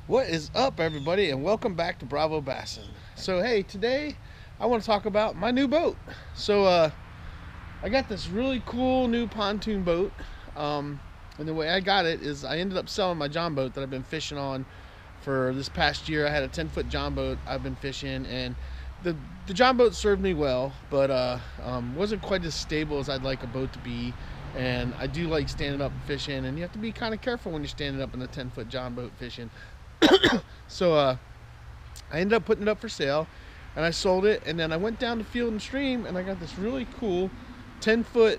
What is up, everybody, and welcome back to Bravo Bassin. So hey, today I want to talk about my new boat. I got this really cool new pontoon boat, and the way I got it is I ended up selling my Jon boat that I've been fishing on for this past year. I had a 10-foot Jon boat I've been fishing, and the Jon boat served me well, but wasn't quite as stable as I'd like a boat to be. And I do like standing up and fishing, and you have to be kind of careful when you're standing up in a 10-foot Jon boat fishing. I ended up putting it up for sale, and I sold it, and then I went down to Field and Stream, and I got this really cool 10-foot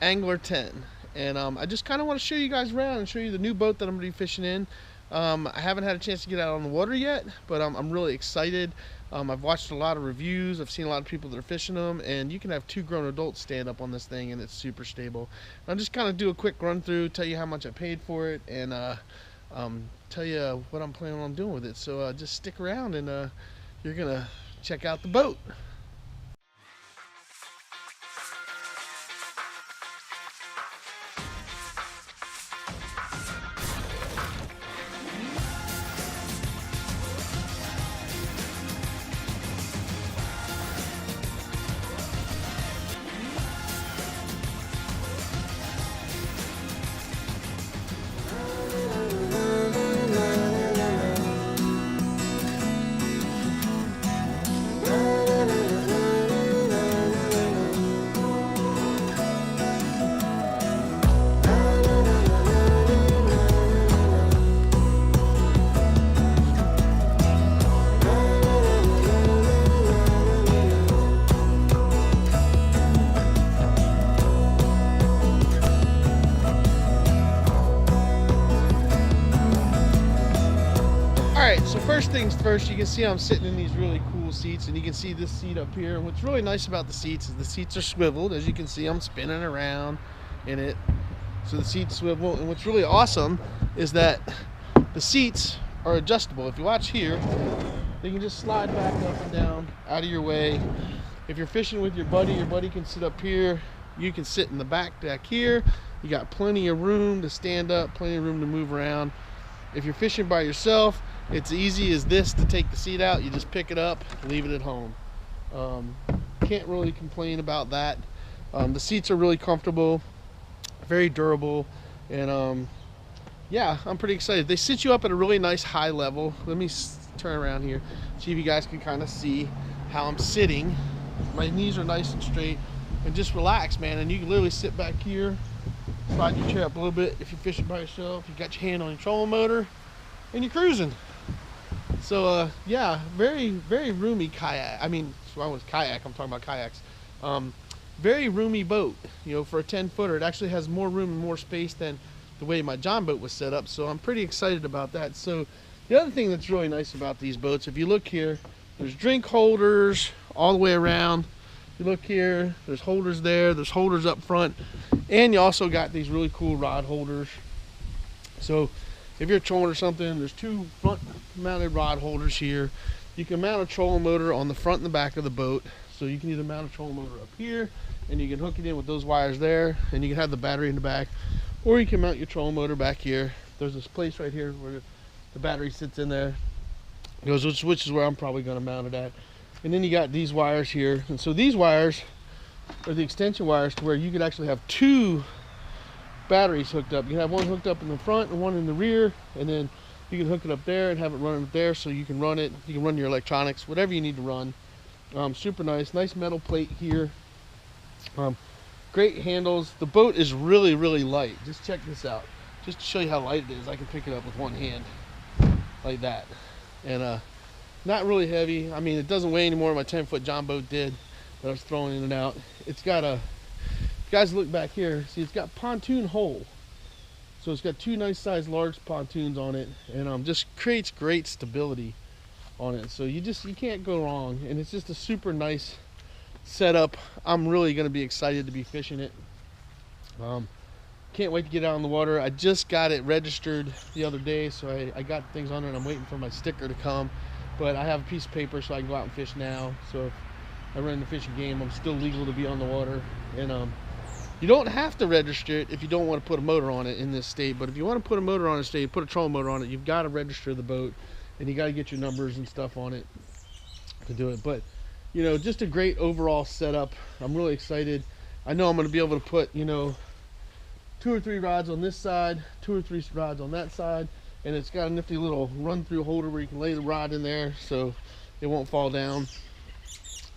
Angler 10. And I just kind of want to show you guys around and show you the new boat that I'm going to be fishing in. I haven't had a chance to get out on the water yet, but I'm really excited. I've watched a lot of reviews. I've seen a lot of people that are fishing them, and you can have 2 grown adults stand up on this thing, and it's super stable. I'll just kind of do a quick run through, tell you how much I paid for it, and tell you what I'm planning on doing with it. So just stick around, and you're gonna check out the boat. Alright, so first things first, you can see I'm sitting in these really cool seats, and you can see this seat up here. And what's really nice about the seats is the seats are swiveled. As you can see, I'm spinning around in it, so the seats swivel. And what's really awesome is that the seats are adjustable. If you watch here, they can just slide back up and down out of your way. If you're fishing with your buddy can sit up here. You can sit in the back here. You got plenty of room to stand up, plenty of room to move around. If you're fishing by yourself, it's easy as this to take the seat out. You just pick it up, leave it at home. Can't really complain about that. The seats are really comfortable, very durable, and yeah, I'm pretty excited. They sit you up at a really nice high level. Let me turn around here, see if you guys can kind of see how I'm sitting. My knees are nice and straight, and just relax, man. And you can literally sit back here, slide your chair up a little bit. If you're fishing by yourself, you got your hand on your trolling motor, and you're cruising. So yeah, very roomy kayak. I mean, so I was kayak, I'm talking about kayaks. Very roomy boat, you know, for a 10-footer. It actually has more room and more space than the way my Jon boat was set up, so I'm pretty excited about that. So the other thing that's really nice about these boats, if you look here, there's drink holders all the way around. You look here, there's holders there, there's holders up front, and you also got these really cool rod holders. So if you're trolling or something, there's 2 front mounted rod holders here. You can mount a trolling motor on the front and the back of the boat. So you can either mount a trolling motor up here, and you can hook it in with those wires there, and you can have the battery in the back, or you can mount your trolling motor back here. There's this place right here where the battery sits in there. It goes, which is where I'm probably going to mount it at. And then you got these wires here, and so these wires are the extension wires to where you could actually have 2 batteries hooked up. You can have one hooked up in the front and one in the rear, and then you can hook it up there and have it running up there, so you can run it. You can run your electronics, whatever you need to run. Super nice metal plate here. Great handles. The boat is really light. Just check this out. Just to show you how light it is, I can pick it up with one hand like that, and not really heavy. I mean, it doesn't weigh any more than my 10-foot Jon boat did that I was throwing in and out. It's got a, if you guys look back here, see, it's got pontoon hull. So it's got 2 nice sized large pontoons on it, and just creates great stability on it. So you can't go wrong, and it's just a super nice setup. I'm really going to be excited to be fishing it. Can't wait to get out on the water. I just got it registered the other day, so I got things on it, and I'm waiting for my sticker to come. But I have a piece of paper so I can go out and fish now. So if I run the fishing game, I'm still legal to be on the water. And You don't have to register it if you don't want to put a motor on it in this state, but if you want to put a motor on a state, put a trolling motor on it, you've got to register the boat, and you got to get your numbers and stuff on it to do it. But you know, just a great overall setup. I'm really excited. I know I'm going to be able to put, you know, 2 or 3 rods on this side, 2 or 3 rods on that side, and it's got a nifty little run through holder where you can lay the rod in there so it won't fall down.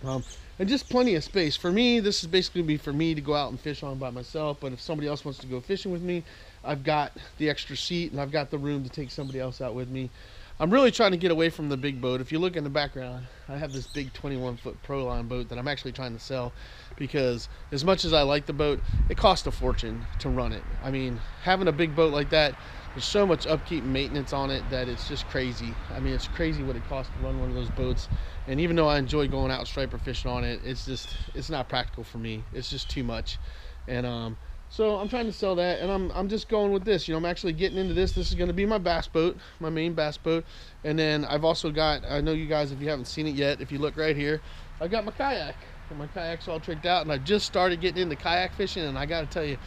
And just plenty of space. For me, this is basically be for me to go out and fish on by myself, but if somebody else wants to go fishing with me, I've got the extra seat and I've got the room to take somebody else out with me. I'm really trying to get away from the big boat. If you look in the background, I have this big 21-foot Proline boat that I'm actually trying to sell, because as much as I like the boat, it costs a fortune to run it. I mean, having a big boat like that, there's so much upkeep and maintenance on it that it's just crazy. I mean, it's crazy what it costs to run one of those boats. And even though I enjoy going out striper fishing on it, it's not practical for me. It's just too much. And so I'm trying to sell that, and I'm just going with this. You know, I'm actually getting into this. This is going to be my bass boat, my main bass boat. And then I've also got, I know you guys, if you haven't seen it yet, if you look right here, I've got my kayak. And my kayak's all tricked out, and I just started getting into kayak fishing, and I got to tell you,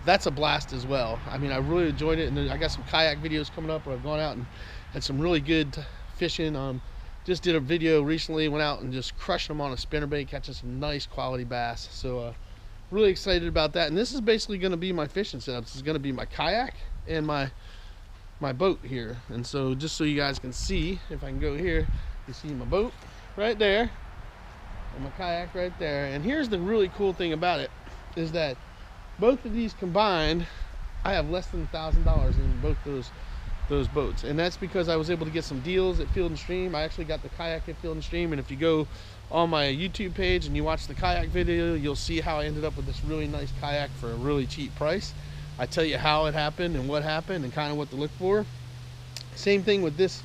that's a blast as well. I mean, I really enjoyed it, and I got some kayak videos coming up where I've gone out and had some really good fishing. Just did a video recently, went out and just crushed them on a spinnerbait, catching some nice quality bass. So really excited about that. And this is basically going to be my fishing setup. This is going to be my kayak and my boat here. And so just so you guys can see, if I can go here, you see my boat right there and my kayak right there. And here's the really cool thing about it, is that both of these combined, I have less than $1,000 in both those boats, and that's because I was able to get some deals at Field and Stream. I actually got the kayak at Field and Stream, and if you go on my YouTube page and you watch the kayak video, you'll see how I ended up with this really nice kayak for a really cheap price. I tell you how it happened and what happened and kind of what to look for. Same thing with this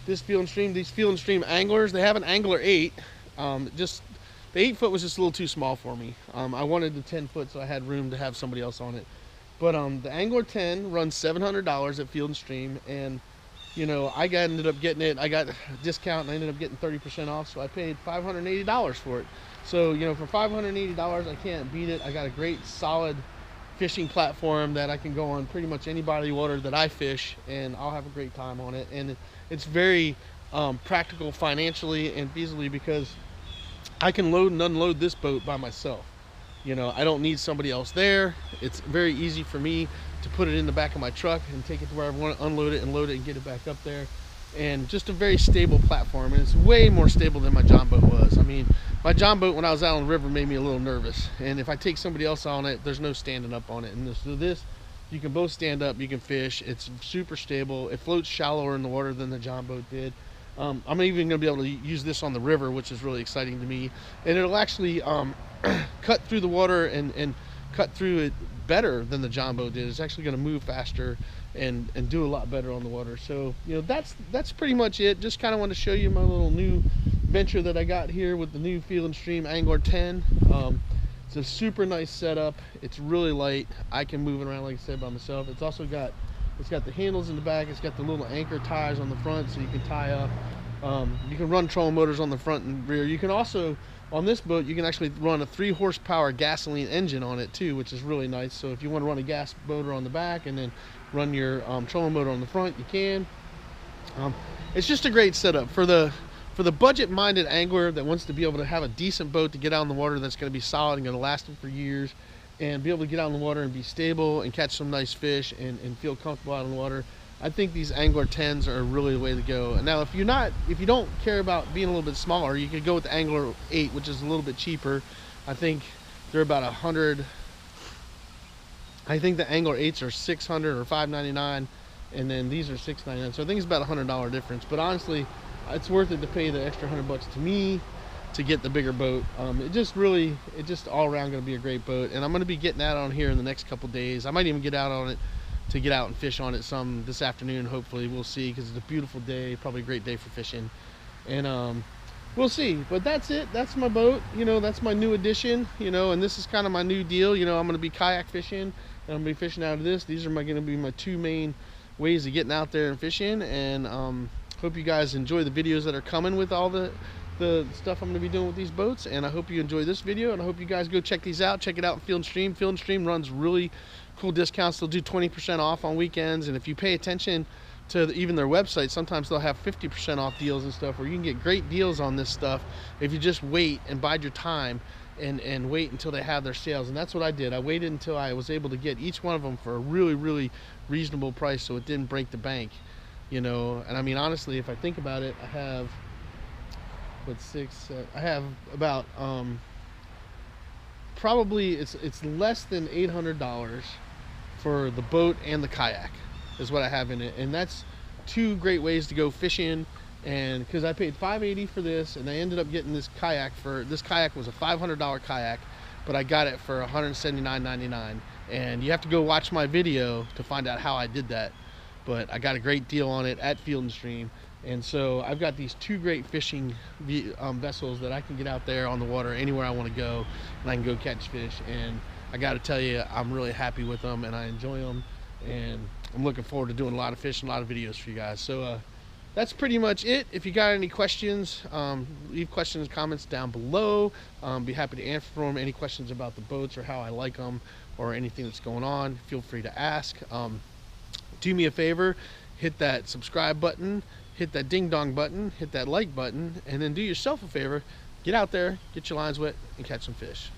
Field and Stream. These Field and Stream anglers, they have an Angler 8. Just the 8-foot was just a little too small for me. I wanted the 10-foot so I had room to have somebody else on it. But the Angler 10 runs $700 at Field and Stream, and you know, I ended up getting it. I got a discount and I ended up getting 30% off, so I paid $580 for it. So you know, for $580, I can't beat it. I got a great solid fishing platform that I can go on pretty much any body of water that I fish, and I'll have a great time on it. And it's very practical financially and feasibly, because I can load and unload this boat by myself. You know, I don't need somebody else there. It's very easy for me to put it in the back of my truck and take it to where I want to unload it and load it and get it back up there. And just a very stable platform, and it's way more stable than my Jon boat was. I mean, my Jon boat when I was out on the river made me a little nervous, and if I take somebody else on it, there's no standing up on it. And this you can both stand up, you can fish. It's super stable. It floats shallower in the water than the Jon boat did. I'm even going to be able to use this on the river, which is really exciting to me. And it'll actually cut through the water and cut through it better than the Jon boat did. It's actually going to move faster and do a lot better on the water. So you know, that's pretty much it. Just kind of want to show you my little new venture that I got here with the new Field and Stream Angler 10. It's a super nice setup. It's really light. I can move it around, like I said, by myself. It's also got the handles in the back. It's got the little anchor ties on the front, so you can tie up. You can run trolling motors on the front and rear. You can also, on this boat, you can actually run a 3-horsepower gasoline engine on it too, which is really nice. So if you want to run a gas motor on the back and then run your trolling motor on the front, you can. It's just a great setup for the budget-minded angler that wants to be able to have a decent boat to get out in the water that's going to be solid and going to last them for years, and be able to get out in the water and be stable and catch some nice fish and feel comfortable out in the water. I think these Angler 10s are really the way to go. Now, if you don't care about being a little bit smaller, you could go with the Angler 8, which is a little bit cheaper. I think they're about 100. I think the Angler 8s are 600 or 599, and then these are 699. So I think it's about $100 difference. But honestly, it's worth it to pay the extra $100 to me to get the bigger boat. It just all around going to be a great boat, and I'm going to be getting out on here in the next couple days. I might even get out on it to get out and fish on it some this afternoon. Hopefully, we'll see, because it's a beautiful day, probably a great day for fishing, and we'll see. But that's it. That's my boat. You know, that's my new addition. You know, and this is kind of my new deal. You know, I'm going to be kayak fishing, and I'm going to be fishing out of this. These are going to be my two main ways of getting out there and fishing. And hope you guys enjoy the videos that are coming with all the the stuff I'm going to be doing with these boats, and I hope you enjoy this video, and I hope you guys go check these out. Check it out in Field & Stream. Field & Stream runs really cool discounts. They'll do 20% off on weekends, and if you pay attention to even their website, sometimes they'll have 50% off deals and stuff, where you can get great deals on this stuff if you just wait and bide your time and wait until they have their sales. And that's what I did. I waited until I was able to get each one of them for a really reasonable price, so it didn't break the bank, you know. And I mean, honestly, if I think about it, I have I have about probably it's less than $800 for the boat and the kayak is what I have in it. And that's two great ways to go fishing. And because I paid $580 for this, and I ended up getting this kayak was a $500 kayak, but I got it for $179.99. And you have to go watch my video to find out how I did that, but I got a great deal on it at Field & Stream. And so I've got these two great fishing vessels that I can get out there on the water anywhere I want to go, and I can go catch fish. And I got to tell you, I'm really happy with them, and I enjoy them, and I'm looking forward to doing a lot of fishing, a lot of videos for you guys. So that's pretty much it. If you got any questions, leave questions and comments down below. Be happy to answer them. Any questions about the boats or how I like them or anything that's going on, feel free to ask. Do me a favor, hit that subscribe button, hit that ding dong button, hit that like button, and then do yourself a favor, get out there, get your lines wet, and catch some fish.